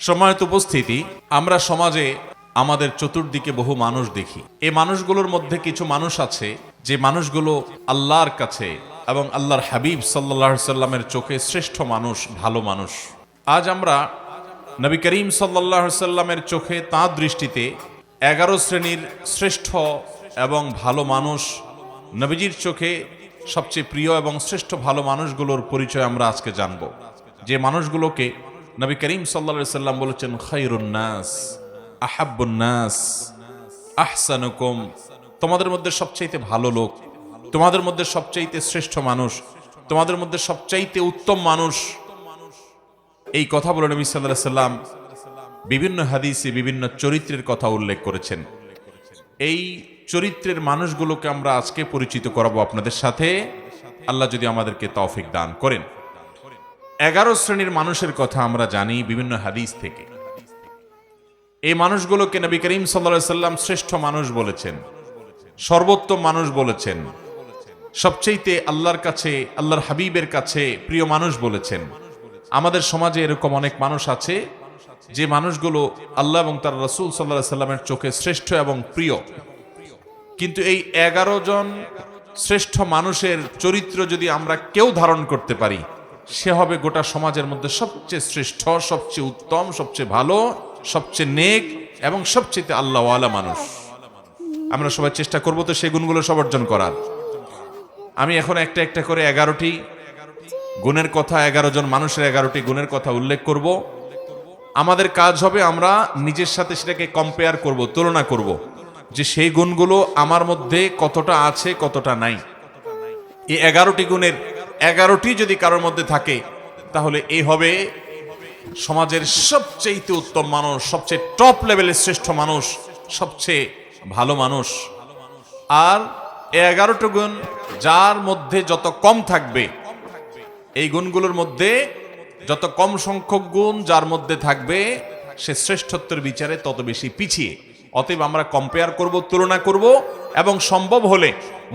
সম্মানিত উপস্থিতি, আমরা সমাজে আমাদের চতুর্দিকে বহু মানুষ দেখি। এই মানুষগুলোর মধ্যে কিছু মানুষ আছে যে মানুষগুলো আল্লাহর কাছে এবং আল্লাহর হাবিব সাল্লাল্লাহু আলাইহি সাল্লামের চোখে শ্রেষ্ঠ মানুষ, ভালো মানুষ। আজ আমরা নবী করিম সাল্লাল্লাহু আলাইহি সাল্লামের চোখে তাঁর দৃষ্টিতে 11 শ্রেণীর শ্রেষ্ঠ এবং ভালো মানুষ, নবীজির চোখে সবচেয়ে প্রিয় এবং শ্রেষ্ঠ ভালো মানুষগুলোর পরিচয় আমরা আজকে জানব। যে মানুষগুলোকে নবী করিম সাল্লাল্লাহু আলাইহি সাল্লাম বলেছেন খায়রুন নাস, আহাব্বুন নাস, আহসানুকুম, তোমাদের মধ্যে সবচাইতে ভালো লোক, তোমাদের মধ্যে সবচাইতে শ্রেষ্ঠ মানুষ, তোমাদের মধ্যে সবচাইতে উত্তম মানুষ। এই কথা বলে নবী সাল্লাল্লাহু আলাইহি সাল্লাম বিভিন্ন হাদিসে বিভিন্ন চরিত্রের কথা উল্লেখ করেছেন। এই চরিত্রের মানুষগুলোকে আমরা আজকে পরিচিত করাবো আপনাদের সাথে, আল্লাহ যদি আমাদেরকে তৌফিক দান করেন। 11 শ্রেণীর মানুষের কথা আমরা জানি বিভিন্ন হাদিস থেকে। এই মানুষগুলোকে নবী করিম সাল্লাল্লাহু আলাইহি সাল্লাম শ্রেষ্ঠ মানুষ বলেছেন, সর্বোত্তম মানুষ বলেছেন, সবচেয়ে আল্লাহর কাছে, আল্লাহর হাবিবের কাছে প্রিয় মানুষ বলেছেন। আমাদের সমাজে এরকম অনেক মানুষ আছে যে মানুষগুলো আল্লাহ এবং তার রাসূল সাল্লাল্লাহু আলাইহি সাল্লামের চোখে শ্রেষ্ঠ এবং প্রিয়, কিন্তু এই 11 জন শ্রেষ্ঠ মানুষের চরিত্র যদি আমরা কেউ ধারণ করতে পারি, সে হবে গোটা সমাজের মধ্যে সবচেয়ে শ্রেষ্ঠ, সবচেয়ে উত্তম, সবচেয়ে ভালো, সবচেয়ে নেক এবং সবচেয়ে আল্লাহওয়ালা মানুষ। আমরা সবাই চেষ্টা করব তো সেই গুণগুলো সব অর্জন করার। আমি এখন একটা একটা করে 11টি গুণের কথা, 11 জন মানুষের 11টি গুণের কথা উল্লেখ করব। আমাদের কাজ হবে আমরা নিজের সাথে সেটাকে কম্পেয়ার করব, তুলনা করব, যে সেই গুণগুলো আমার মধ্যে কতটা আছে, কতটা নাই। এই 11টি গুণের 11টি যদি কারোর মধ্যে থাকে, তাহলে এই হবে সমাজের সবচেয়ে উত্তম মানুষ, সবচেয়ে টপ লেভেলের শ্রেষ্ঠ মানুষ, সবচেয়ে ভালো মানুষ। আর এই 11টি গুণ যার মধ্যে যত কম থাকবে, এই গুণগুলোর মধ্যে যত কম সংখ্যক গুণ যার মধ্যে থাকবে, সে শ্রেষ্ঠত্বের বিচারে তত বেশি পিছিয়ে। অতএব আমরা কম্পেয়ার করব, তুলনা করব, এবং সম্ভব হলে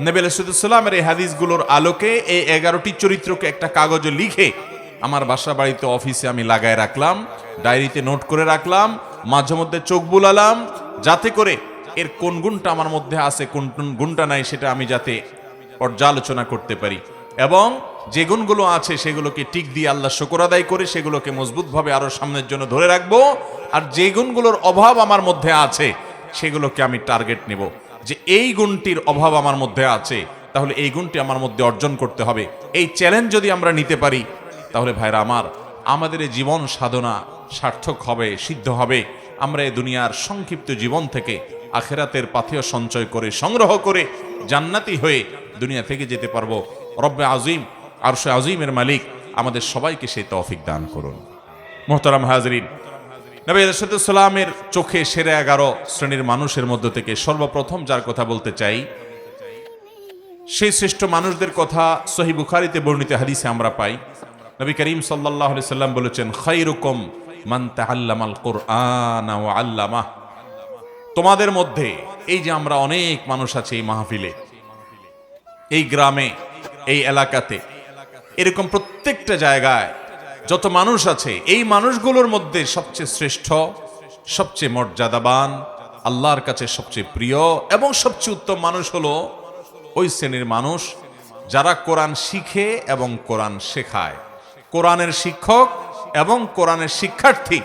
নবী আলাইহিস সালামের এই হাদিসগুলোর আলোকে এই 11টি চরিত্রকে একটা কাগজে লিখে আমার বাসা বাড়িতে, অফিসে আমি লাগায় রাখলাম, ডায়েরিতে নোট করে রাখলাম, মাঝে মধ্যে চোখ বুলালাম, যাতে করে এর কোন গুণটা আমার মধ্যে আছে, কোন গুণটা নাই, সেটা আমি যাতে পর্যালোচনা করতে পারি, এবং যে গুণগুলো আছে সেগুলোকে টিক দিয়ে আল্লাহ শুকর আদায় করে সেগুলোকে মজবুতভাবে আরো সামনের জন্য ধরে রাখবো। আর যে গুণগুলোর অভাব আমার মধ্যে আছে সেগুলোকে আমি টার্গেট নেব, যে এই গুণটির অভাব আমার মধ্যে আছে, তাহলে এই গুণটি আমার মধ্যে অর্জন করতে হবে। এই চ্যালেঞ্জ যদি আমরা নিতে পারি, তাহলে ভাইরা আমার, আমাদের এই জীবন সাধনা সার্থক হবে, সিদ্ধ হবে। আমরা এই দুনিয়ার সংক্ষিপ্ত জীবন থেকে আখিরাতের পাথেয় সঞ্চয় করে, সংগ্রহ করে জান্নাতি হয়ে দুনিয়া থেকে যেতে পারবো। রব্বে আজিম, আরশে আজিমের মালিক আমাদের সবাইকে সেই তৌফিক দান করুন। মুহতারাম হাজরিন, নবী আলাইহিস সালামের চোখে সেরা 11 শ্রেণীর মানুষের মধ্য থেকে সর্বপ্রথম যার কথা বলতে চাই, সেই শ্রেষ্ঠ মানুষদের কথা সহিহ বুখারীতে বর্ণিত হাদিসে আমরা পাই। নবী করিম সাল্লাল্লাহু আলাইহি সাল্লাম বলেছেন, খায়রুকুম মান তাআল্লামাল কুরআন ওয়া আল্লামাহ। তোমাদের মধ্যে, এই যে আমরা অনেক মানুষ আছি এই মাহফিলে, এই গ্রামে, এই এলাকাতে, এরকম প্রত্যেকটা জায়গায় যত মানুষ আছে, এই মানুষগুলোর মধ্যে সবচেয়ে শ্রেষ্ঠ, সবচেয়ে মর্যাদাবান, আল্লাহর কাছে সবচেয়ে প্রিয় এবং সবচেয়ে উত্তম মানুষ হলো ওই শ্রেণীর মানুষ যারা কোরআন শিখে এবং কোরআন শেখায়। কোরআনের শিক্ষক এবং কোরআনের শিক্ষার্থী,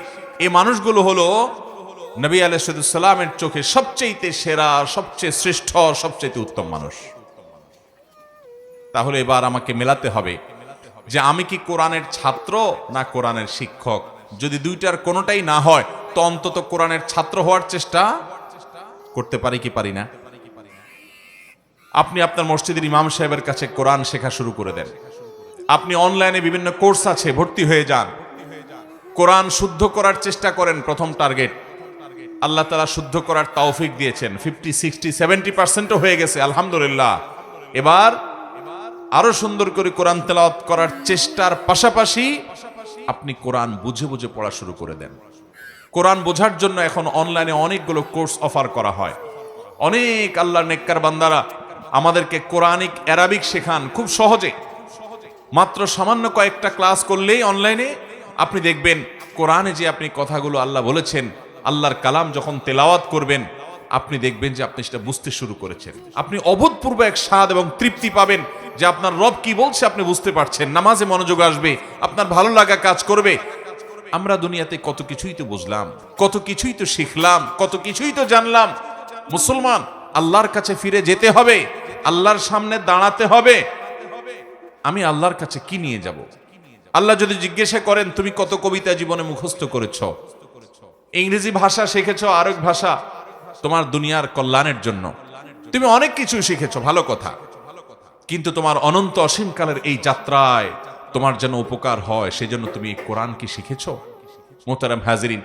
এই মানুষগুলো হলো নবী আলাইহিস সালামের চোখে সবচেয়ে সেরা, সবচেয়ে শ্রেষ্ঠ, সবচেয়ে উত্তম মানুষ। তাহলে এবার আমাকে মেলাতে হবে যে আমি কি কোরআনের ছাত্র না কোরআনের শিক্ষক। যদি দুইটার কোনোটাই না হয়, তো অন্তত কোরআনের ছাত্র হওয়ার চেষ্টা করতে পারি কি পারি না? আপনি আপনার মসজিদের ইমাম সাহেবের কাছে কোরআন শেখা শুরু করে দেন। আপনি অনলাইনে বিভিন্ন কোর্স আছে, ভর্তি হয়ে যান। কোরআন শুদ্ধ করার চেষ্টা করেন। প্রথম টার্গেট, আল্লাহ তাআলা শুদ্ধ করার তৌফিক দিয়েছেন। 50, 60, 70% হয়ে গেছে, আলহামদুলিল্লাহ। এবার আরো সুন্দর করে কোরআন তেলাওয়াত করার চেষ্টার পাশাপাশি আপনি কোরআন বুঝে বুঝে পড়া শুরু করে দেন। কোরআন বোঝার জন্য এখন অনলাইনে অনেকগুলো কোর্স অফার করা হয়। অনেক আল্লাহর নেককার বান্দারা আমাদেরকে কোরআনিক অ্যারাবিক শেখান খুব সহজে। মাত্র সামান্য কয়েকটা ক্লাস করলেই অনলাইনে আপনি দেখবেন কোরআনে যে আপনি কথাগুলো আল্লাহ বলেছেন, আল্লাহর কালাম যখন তেলাওয়াত করবেন, আপনি দেখবেন যে আপনি সেটা বুঝতে শুরু করেছেন। আপনি অভূতপূর্ব এক স্বাদ এবং তৃপ্তি পাবেন যে আপনার রব কি বলছে আপনি বুঝতে পারছেন। নামাজে মনোযোগ আসবে, আপনার ভালো লাগা কাজ করবে। আমরা দুনিয়াতে কত কিছুই তো বুঝলাম, কত কিছুই তো শিখলাম, কত কিছুই তো জানলাম। মুসলমান, আল্লাহর কাছে ফিরে যেতে হবে, আল্লাহর সামনে দাঁড়াতে হবে। আমি আল্লাহর কাছে কি নিয়ে যাব? আল্লাহ যদি জিজ্ঞাসা করেন তুমি কত কবিতা জীবনে মুখস্থ করেছ, ইংরেজি ভাষা শিখেছ, আরেক ভাষা তোমার দুনিয়ার কল্যাণের জন্য, তুমি অনেক কিছু শিখেছ, ভালো কথা, কিন্তু তোমার অনন্ত অসীমকালের এই যাত্রায় তোমার যেন উপকার হয় সেজন্য তুমি এই কোরআন কি শিখেছ? মোহতারাম হাজিরিন,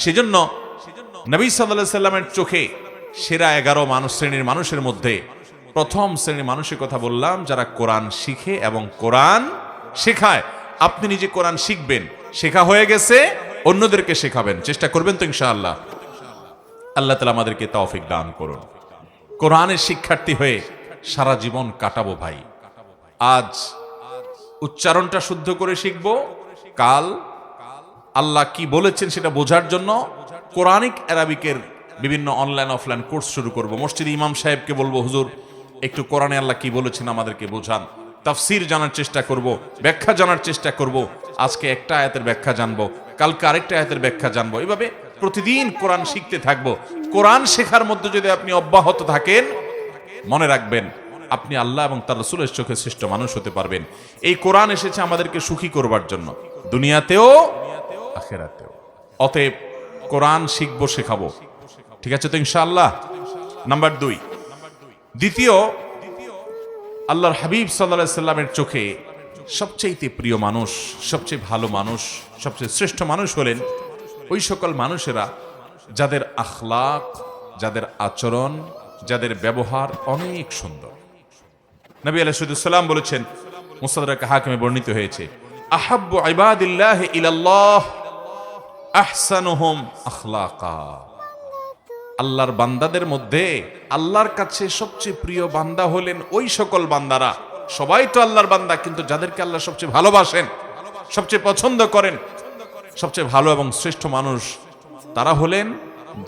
সেজন্য নবী সাল্লাল্লাহু আলাইহি সাল্লামের চোখে সেরা 11 শ্রেণীর মানুষের মধ্যে প্রথম শ্রেণীর মানুষের কথা বললাম, যারা কোরআন শিখে এবং কোরআন শেখায়। আপনি নিজে কোরআন শিখবেন, শেখা হয়ে গেছে, অন্যদেরকে শেখাবেন, চেষ্টা করবেন তো ইনশাআল্লাহ। আল্লাহ তাআলা আমাদেরকে তৌফিক দান করুন। কোরআনের শিক্ষার্থী হয়ে সারা জীবন কাটাবো ভাই। আজ উচ্চারণটা শুদ্ধ করে শিখব, কাল আল্লাহ কি বলেছেন সেটা বোঝার জন্য কোরআনিক অ্যারাবিকের বিভিন্ন অনলাইন অফলাইন কোর্স শুরু করব। মসজিদে ইমাম সাহেবকে বলবো, হুজুর একটু কোরআনে আল্লাহ কি বলেছেন আমাদেরকে বোঝান। তাফসীর জানার চেষ্টা করব, ব্যাখ্যা জানার চেষ্টা করব। আজকে একটা আয়াতের ব্যাখ্যা জানবো, কালকে আরেকটা আয়াতের ব্যাখ্যা জানবো। এভাবে প্রতিদিন কোরআন শিখতে থাকবো। কোরআন শেখার মধ্যে যদি আপনি অব্যাহত থাকেন, মনে রাখবেন আপনি আল্লাহ এবং তার রাসূলের চোখে শ্রেষ্ঠ মানুষ হতে পারবেন। এই কোরআন এসেছে আমাদেরকে সুখী করবার জন্য, দুনিয়াতেও আখিরাতেও। অতএব কোরআন শিখবো, শেখাবো, ঠিক আছে তো ইনশাআল্লাহ। নাম্বার 2, দ্বিতীয়, আল্লাহর হাবিব সাল্লাল্লাহু আলাইহি সাল্লামের চোখে সবচেয়ে প্রিয় মানুষ, সবচেয়ে ভালো মানুষ, সবচেয়ে শ্রেষ্ঠ মানুষ হলেন ওই সকল মানুষেরা যাদের আখলাক, যাদের আচরণ, যাদের ব্যবহার অনেক সুন্দর। নবী আলাইহিস সালাম বলেছেন, মুস্তাদরাক হাকিমে বর্ণিত হয়েছে, আহাব্বু ইবাদিল্লাহি ইলাল্লাহ আহসানুহুম আখলাকা। আল্লাহর বান্দাদের মধ্যে আল্লাহর কাছে সবচেয়ে প্রিয় বান্দা হলেন ওই সকল বান্দারা, সবাই তো আল্লাহর বান্দা, কিন্তু যাদেরকে আল্লাহ সবচেয়ে ভালোবাসেন, সবচেয়ে পছন্দ করেন, সবচেয়ে ভালো এবং শ্রেষ্ঠ মানুষ তারা হলেন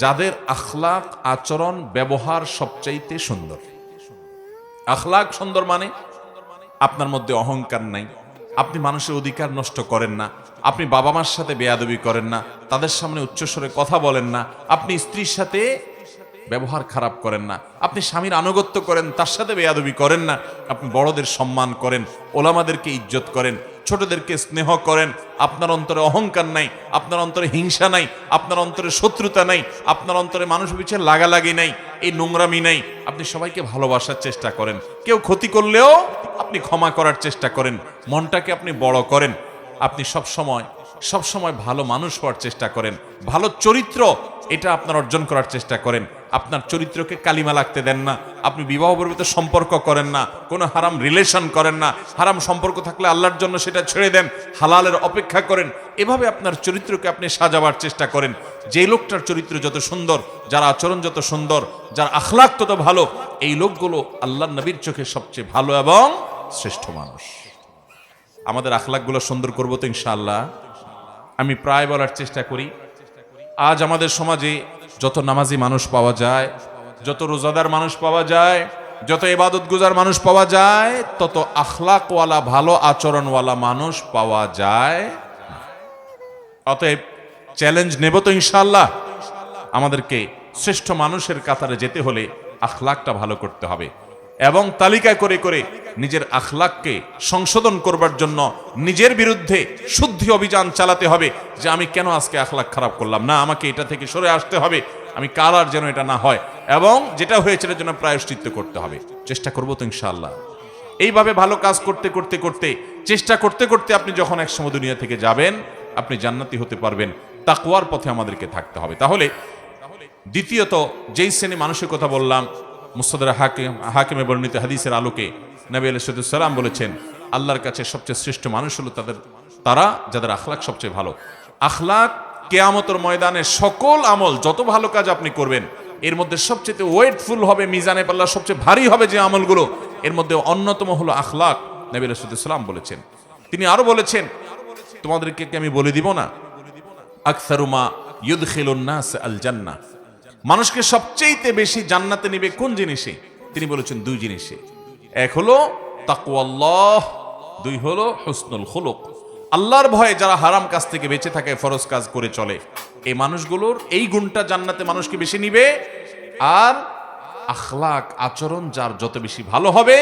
যাদের আখলাক, আচরণ, ব্যবহার সবচাইতে সুন্দর। আখলাক সুন্দর মানে আপনার মধ্যে অহংকার নাই, আপনি মানুষের অধিকার নষ্ট করেন না, আপনি বাবা মার সাথে বেয়াদবি করেন না, তাদের সামনে উচ্চস্বরে কথা বলেন না, আপনি স্ত্রীর সাথে ব্যবহার খারাপ করেন না, আপনি স্বামীর আনুগত্য করেন, তার সাথে বেয়াদবি করেন না, আপনি বড়দের সম্মান করেন, ওলামাদেরকে ইজ্জত করেন, ছোটদেরকে স্নেহ করেন, আপনার অন্তরে অহংকার নাই, আপনার অন্তরে হিংসা নাই, আপনার অন্তরে শত্রুতা নাই, আপনার অন্তরে মানুষ পিছে লাগালাগি নাই, এই নোংরামি নাই, আপনি সবাইকে ভালোবাসার চেষ্টা করেন, কেউ ক্ষতি করলেও আপনি ক্ষমা করার চেষ্টা করেন, মনটাকে আপনি বড় করেন, আপনি সবসময় ভালো মানুষ হওয়ার চেষ্টা করেন, ভালো চরিত্র এটা আপনার অর্জন করার চেষ্টা করেন, আপনার চরিত্রকে কালিমা লাগতে দেন না, আপনি বিবাহ পর্বিত সম্পর্ক করেন না, কোনো হারাম রিলেশন করেন না, হারাম সম্পর্ক থাকলে আল্লাহর জন্য সেটা ছেড়ে দেন, হালালের অপেক্ষা করেন, এভাবে আপনার চরিত্রকে আপনি সাজাবার চেষ্টা করেন। যে লোকটার চরিত্র যত সুন্দর, যার আচরণ যত সুন্দর, যার আখলাক তত ভালো, এই লোকগুলো আল্লাহর নবীর চোখে সবচেয়ে ভালো এবং শ্রেষ্ঠ মানুষ। আমাদের আখলাকগুলো সুন্দর করব তো ইনশাআল্লাহ। আমি প্রায় বলার চেষ্টা করি, আজ আমাদের সমাজে যত নামাজি মানুষ পাওয়া যায়, যত রোজাদার মানুষ পাওয়া যায়, যত ইবাদতগুজার মানুষ পাওয়া যায়, তত আখলাকওয়ালা, ভালো আচরণওয়ালা মানুষ পাওয়া যায়। অতএব চ্যালেঞ্জ নেব তো ইনশাআল্লাহ। আমাদেরকে শ্রেষ্ঠ মানুষের কাতারে যেতে হলে আখলাকটা ভালো করতে হবে এবং তালিকা করে করে নিজের আখলাককে সংশোধন করবার জন্য নিজের বিরুদ্ধে শুদ্ধি অভিযান চালাতে হবে যে আমি কেন আজকে আখলাক খারাপ করলাম, না আমাকে এটা থেকে সরে আসতে হবে, আমি কাল আর যেন এটা না হয়, এবং যেটা হয়েছে এটার জন্য প্রায়শ্চিত্ত করতে হবে। চেষ্টা করবো তো ইনশাআল্লাহ। এইভাবে ভালো কাজ করতে করতে করতে চেষ্টা করতে করতে আপনি যখন একসময় দুনিয়া থেকে যাবেন, আপনি জান্নাতি হতে পারবেন। তাকওয়ার পথে আমাদেরকে থাকতে হবে। তাহলে দ্বিতীয়ত যেই শ্রেণী মানুষের কথা বললাম, মুস্তাদরাক হাকিমে বর্ণিত হাদিসের আলোকে নবী আলাইহিস সালাম বলেছেন, আল্লাহর কাছে সবচেয়ে শ্রেষ্ঠ মানুষ হলো তারা যাদের আখলাক সবচেয়ে ভালো। আখলাক কিয়ামতের ময়দানে সকল আমল, যত ভালো কাজ আপনি করবেন, এর মধ্যে সবচেয়ে ওয়েটফুল হবে, মিজানে পাল্লা সবচেয়ে ভারী হবে যে আমলগুলো, এর মধ্যে অন্যতম হলো আখলাক। নবী আলাইহিস সালাম বলেছেন। তিনি আরো বলেছেন, তোমাদেরকে কি আমি বলে দিব না আকসারু মা ইউদখিলুন নাস আল জান্নাহ, মানুষকে সবচেয়ে বেশি জান্নাতে নেবে কোন জিনিসে? তিনি বলেছেন দুই জিনিসে। এক হলো তাকওয়াল্লাহ, দুই হলো হুসনুল খুলুক। আল্লাহর ভয়ে যারা হারাম কাজ থেকে বেঁচে থাকে, ফরজ কাজ করে চলে, এই মানুষগুলোর এই গুণটা জান্নাতে মানুষকে বেশি নিবে। আর আখলাক, আচরণ যার যত বেশি ভালো হবে,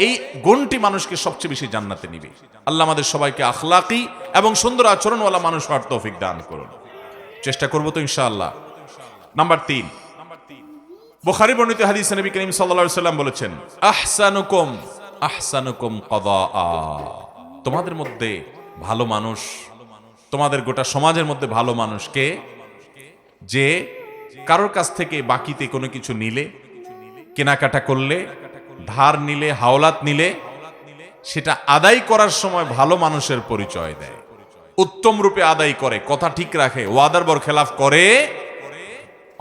এই গুণটি মানুষকে সবচেয়ে বেশি জান্নাতে নিবে। আল্লাহ আমাদের সবাইকে আখলাকি এবং সুন্দর আচরণওয়ালা মানুষ হওয়ার তৌফিক দান করুন। চেষ্টা করবো তো ইনশাআল্লাহ। নাম্বার 3, বুখারী বর্ণিত হাদিসে নবী করিম সাল্লাল্লাহু আলাইহি ওয়াসাল্লাম বলেছেন, আহসানুকুম আহসানুকুম কদাআ, তোমাদের মধ্যে ভালো মানুষ, তোমাদের গোটা সমাজের মধ্যে ভালো মানুষ কে? যে কারোর কাছ থেকে বাকিতে কোনো কিছু নিলে, কেনাকাটা করলে, ধার নিলে, হাওলাত নিলে, সেটা আদায় করার সময় ভালো মানুষের পরিচয় দেয়, উত্তম রূপে আদায় করে, কথা ঠিক রাখে, ওয়াদার বরখেলাফ করে।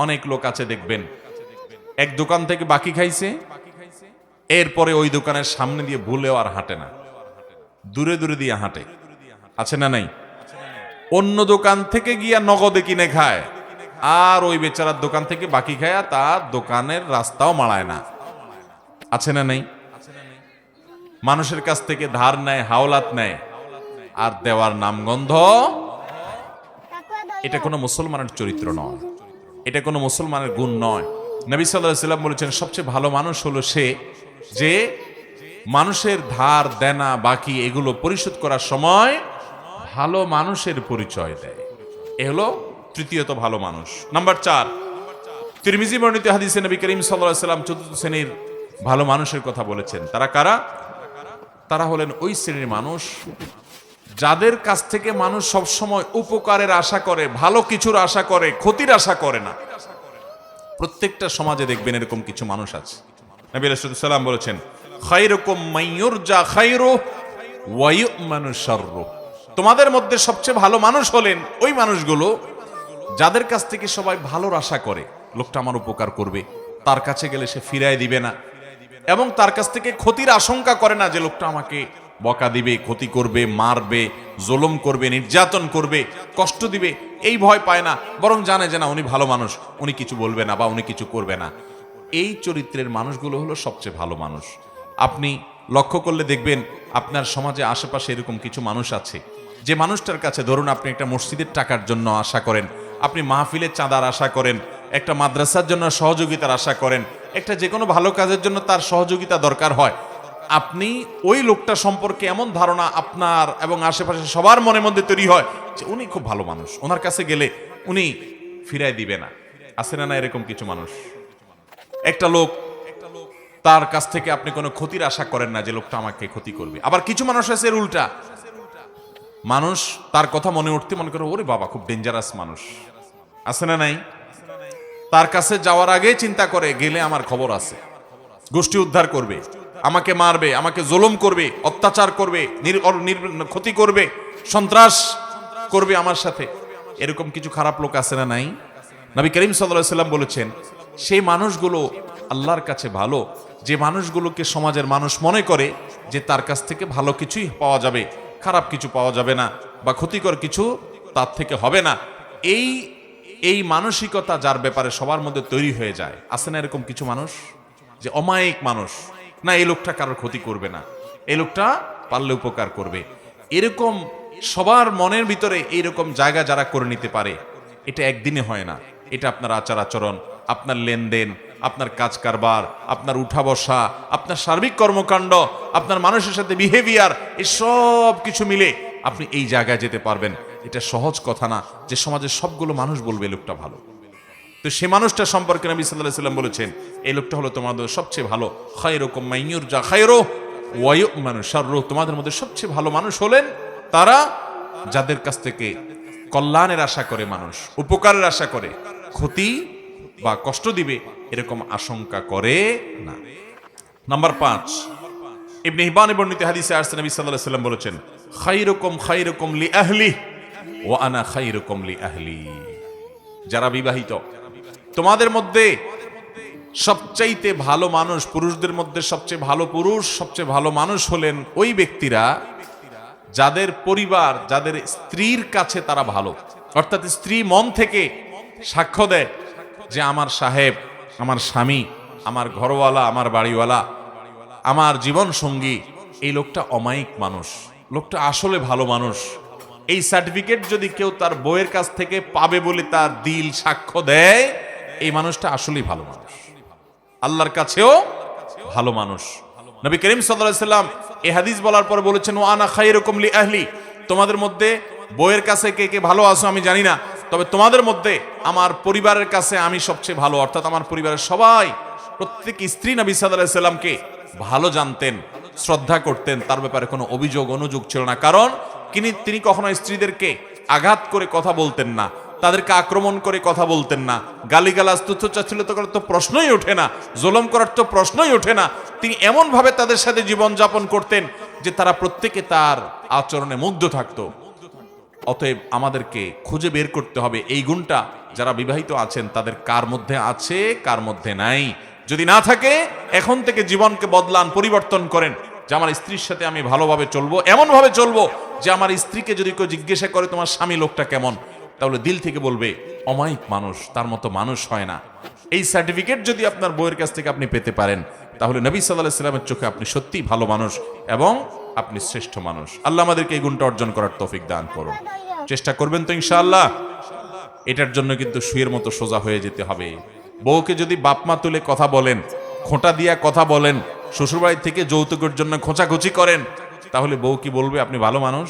অনেক লোক আছে দেখবেন, এক দোকান থেকে বাকি খাইছে, এরপরে ওই দোকানের সামনে দিয়ে ভুলেও আর হাঁটে না, দূরে দূরে দিয়ে হাঁটে, আছে না নাই? অন্য দোকান থেকে গিয়া নগদে কিনে খায়, আর ওই বেচারার দোকান থেকে বাকি খায়, তার দোকানের রাস্তাও মাড়ায় না, আছে না নাই? মানুষের কাছ থেকে ধার নেয়, হাওলাত নেয়, আর দেওয়ার নামগন্ধ। এটা কোনো মুসলমানের চরিত্র নয়, এটা কোনো মুসলমানের গুণ নয়। নবী সাল্লাল্লাহু আলাইহি ওয়াসাল্লাম বলেছেন, সবচেয়ে ভালো মানুষ হলো সে যে মানুষের ধার দেনা বাকি এগুলো পরিশোধ করার সময় ভালো মানুষের পরিচয় দেয়। এ হলো তৃতীয়ত ভালো মানুষ। নাম্বার 4, তিরমিজি বর্ণিত হাদিসে নবী করিম সাল্লাল্লাহু আলাইহি ওয়াসাল্লাম চতুর্থ শ্রেণীর ভালো মানুষের কথা বলেছেন। তারা কারা? তারা হলেন ওই শ্রেণীর মানুষ যাদের কাছ থেকে মানুষ সবসময় উপকারের আশা করে, ভালো কিছুর আশা করে, ক্ষতির আশা করে না। প্রত্যেকটা সমাজে দেখবেন এরকম কিছু মানুষ আছে। নবী রাসূলুল্লাহ সাল্লাল্লাহু আলাইহি ওয়াসাল্লাম বলেছেন, খায়রুকুম মাইয়ুরজা খায়রুহু ওয়া ইউ'মানু শাররুহু, তোমাদের মধ্যে সবচেয়ে ভালো মানুষ হলেন ওই মানুষগুলো যাদের কাছ থেকে সবাই ভালোর আশা করে, লোকটা আমার উপকার করবে, তার কাছে গেলে সে ফিরায় দিবে না, এবং তার কাছ থেকে ক্ষতির আশঙ্কা করে না যে লোকটা আমাকে বকা দিবে, ক্ষতি করবে, মারবে, জুলুম করবে, নির্যাতন করবে, কষ্ট দিবে, এই ভয় পায় না, বরং জানে যে না উনি ভালো মানুষ, উনি কিছু বলবে না বা উনি কিছু করবে না। এই চরিত্রের মানুষগুলো হলো সবচেয়ে ভালো মানুষ। আপনি লক্ষ্য করলে দেখবেন আপনার সমাজে আশেপাশে এরকম কিছু মানুষ আছে, যে মানুষটার কাছে ধরুন আপনি একটা মসজিদের টাকার জন্য আশা করেন, আপনি মাহফিলের চাঁদার আশা করেন, একটা মাদ্রাসার জন্য সহযোগিতার আশা করেন, একটা যে কোনো ভালো কাজের জন্য তার সহযোগিতা দরকার হয়, আপনি ওই লোকটা সম্পর্কে এমন ধারণা আপনার এবং আশেপাশে সবার মনের মধ্যে তৈরি হয় যে উনি খুব ভালো মানুষ, ওনার কাছে গেলে উনি ফিরাই দিবে না। আছে না না এরকম কিছু মানুষ? একটা লোক, তার কাছ থেকে আপনি কোনো ক্ষতির আশা করেন না যে লোকটা আমাকে ক্ষতি করবে। আবার কিছু মানুষ আছে এর উল্টা, মানুষ তার কথা মনে উঠতে মনে করে ওরে বাবা খুব ডেঞ্জারাস মানুষ, আছে না নাই? তার কাছে যাওয়ার আগে চিন্তা করে গেলে আমার খবর আছে, গোষ্ঠী উদ্ধার করবে, আমাকে মারবে, আমাকে জুলুম করবে, অত্যাচার করবে, ক্ষতি করবে, সন্ত্রাস করবে আমার সাথে। এরকম কিছু খারাপ লোক আছে না নাই? নবী করিম সাল্লাল্লাহু আলাইহি ওয়াসাল্লাম বলেছেন, সেই মানুষগুলো আল্লাহর কাছে ভালো, যে মানুষগুলোকে সমাজের মানুষ মনে করে যে তার কাছ থেকে ভালো কিছুই পাওয়া যাবে, খারাপ কিছু পাওয়া যাবে না, বা ক্ষতিকর কিছু তার থেকে হবে না। এই মানসিকতা যার ব্যাপারে সবার মধ্যে তৈরি হয়ে যায়, আছে না এরকম কিছু মানুষ যে অমায়িক মানুষ, না এই লোকটা কারোর ক্ষতি করবে না, এই লোকটা পারলে উপকার করবে। এরকম সবার মনের ভিতরে এইরকম জায়গা যারা করে নিতে পারে, এটা একদিনে হয় না। এটা আপনার আচার আচরণ, আপনার লেনদেন, আপনার কাজ কারবার, আপনার উঠা বসা, আপনার সার্বিক কর্মকাণ্ড, আপনার মানুষের সাথে বিহেভিয়ার, এই সব কিছু মিলে আপনি এই জায়গায় যেতে পারবেন। এটা সহজ কথা না যে সমাজের সবগুলো মানুষ বলবে লোকটা ভালো। তো সে মানুষটা সম্পর্কে নবী সাল্লাল্লাহু আলাইহি ওয়াসাল্লাম বলেছেন, এই লোকটা হলো তোমাদের সবচেয়ে ভালো। খায়রুকুম মাইয়ুরজা খায়রুহু ওয়া ইউ'মানু শাররুহু, তোমাদের মধ্যে সবচেয়ে ভালো মানুষ হলেন তারা যাদের কাছ থেকে কল্যাণের আশা করে, মানুষ উপকারের আশা করে, ক্ষতি বা কষ্ট দিবে এরকম আশঙ্কা করে না। নাম্বার 5, ইবনে হিব্বান বর্ণিত হাদিসে আসছে নবী সাল্লাল্লাহু আলাইহি ওয়াসাল্লাম বলেছেন, খায়রুকুম লি আহলি ওয়া আনা খায়রুকুম লি আহলি। যারা বিবাহিত, তোমাদের মধ্যে সবচাইতে ভালো মানুষ, পুরুষদের মধ্যে সবচেয়ে ভালো পুরুষ, সবচেয়ে ভালো মানুষ হলেন ওই ব্যক্তিরা যাদের পরিবার, যাদের স্ত্রীর কাছে তারা ভালো, অর্থাৎ স্ত্রী মন থেকে সাক্ষ্য দেয় যে আমার সাহেব, আমার স্বামী, আমার ঘরওয়ালা, আমার বাড়িওয়ালা, আমার জীবন সঙ্গী, এই লোকটা অমায়িক মানুষ, লোকটা আসলে ভালো মানুষ। এই সার্টিফিকেট যদি কেউ তার বউয়ের কাছ থেকে পাবে বলে তার দিল সাক্ষ্য দেয়, এই মানুষটা আসলেই ভালো মানুষ, আল্লাহর কাছেও ভালো মানুষ। নবী করিম সাল্লাল্লাহু আলাইহি সাল্লাম এই হাদিস বলার পর বলেছেন, ওয়া আনা খায়রুকুম লি আহলি, তোমাদের মধ্যে বউয়ের কাছে কে কে ভালো আছো আমি জানি না, তবে তোমাদের মধ্যে আমার পরিবারের কাছে আমি সবচেয়ে ভালো। অর্থাৎ আমার পরিবারের সবাই, প্রত্যেক স্ত্রী নবী সাল্লাল্লাহু আলাইহি সাল্লামকে ভালো জানতেন, শ্রদ্ধা করতেন, তার ব্যাপারে কোনো অভিযোগ অনুযোগ ছিল না। কারণ তিনি কখনো স্ত্রীদেরকে আঘাত করে কথা বলতেন না, তাদেরকে আক্রমণ করে কথা বলতেন না, গালিগালাজ তুচ্ছতাচ্ছিল্য করার তো প্রশ্নই ওঠে না, জুলুম করার তো প্রশ্নই ওঠে না। তিনি এমন ভাবে তাদের সাথে জীবন যাপন করতেন যে তারা প্রত্যেকে তার আচরণে মুগ্ধ থাকতো। অতএব আমাদেরকে খুঁজে বের করতে হবে এই গুণটা যারা বিবাহিত আছেন তাদের কার মধ্যে আছে, কার মধ্যে নাই। যদি না থাকে, এখন থেকে জীবনকে বদলান, পরিবর্তন করেন যে আমার স্ত্রীর সাথে আমি ভালোভাবে চলবো, এমন ভাবে চলবো যে আমার স্ত্রীকে যদি কেউ জিজ্ঞাসা করে তোমার স্বামী লোকটা কেমন, তাহলে দিল থেকে বলবে অমায়িক মানুষ, তার মতো মানুষ হয় না। এই সার্টিফিকেট যদি আপনার বউয়ের কাছ থেকে আপনি পেতে পারেন, তাহলে নবী সাল্লাল্লাহু আলাইহি সাল্লামের চোখে আপনি সত্যিই ভালো মানুষ এবং আপনি শ্রেষ্ঠ মানুষ। আল্লাহ আমাদেরকে এই গুণটা অর্জন করার তৌফিক দান করুন। চেষ্টা করবেন তো ইনশাআল্লাহ। এটার জন্য কিন্তু শুয়ের মতো সোজা হয়ে যেতে হবে। বউকে যদি বাপমা তুলে কথা বলেন, খোঁটা দিয়া কথা বলেন, শ্বশুরবাড়ি থেকে যৌতুকের জন্য খোঁচাখুচি করেন, তাহলে বউ কি বলবে আপনি ভালো মানুষ?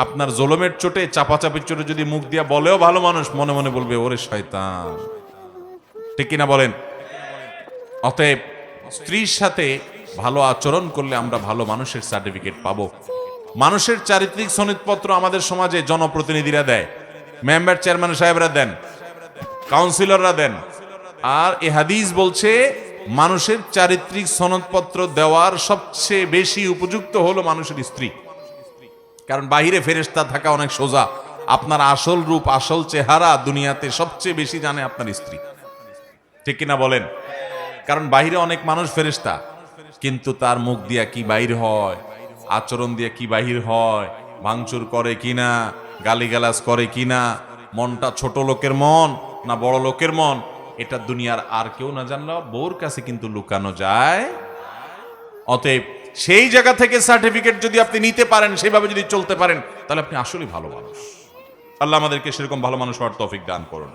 আপনার জুলুমের চোটে, চাপাচাপির চোটে যদি মুখ দিয়া বলেও ভালো মানুষ, মনে মনে বলবে ওরে শয়তান। ঠিক কিনা বলেন? অতএব স্ত্রীর সাথে ভালো আচরণ করলে আমরা ভালো মানুষের সার্টিফিকেট পাবো। মানুষের চারিত্রিক সনদপত্র আমাদের সমাজে জনপ্রতিনিধিরা দেয়, মেম্বার চেয়ারম্যান সাহেবরা দেন, কাউন্সিলররা দেন। আর এ হাদিস বলছে মানুষের চারিত্রিক সনদপত্র দেওয়ার সবচেয়ে বেশি উপযুক্ত হলো মানুষের স্ত্রী। কারণ বাহিরে ফেরেশতা থাকা অনেক সোজা, আপনার আসল রূপ, আসল চেহারা দুনিয়াতে সবচেয়ে বেশি জানে আপনার স্ত্রী। ঠিক কিনা বলেন? কারণ বাহিরে অনেক মানুষ ফেরেশতা, কিন্তু তার মুখ দিয়া কি বাহির হয়, আচরণ দিয়ে কি বাহির হয়, ভাঙচুর করে কিনা, গালিগালাজ করে কিনা, মনটা ছোট লোকের মন না বড় লোকের মন, এটা দুনিয়ার আর কেউ না জানলেও বউর কাছে কিন্তু লুকানো যায়। অতএব সেই জায়গা থেকে সার্টিফিকেট যদি আপনি নিতে পারেন, সেভাবে যদি চলতে পারেন, তাহলে আপনি আসলেই ভালো মানুষ। আল্লাহ আমাদেরকে সেরকম ভালো মানুষ হওয়ার তৌফিক দান করুন।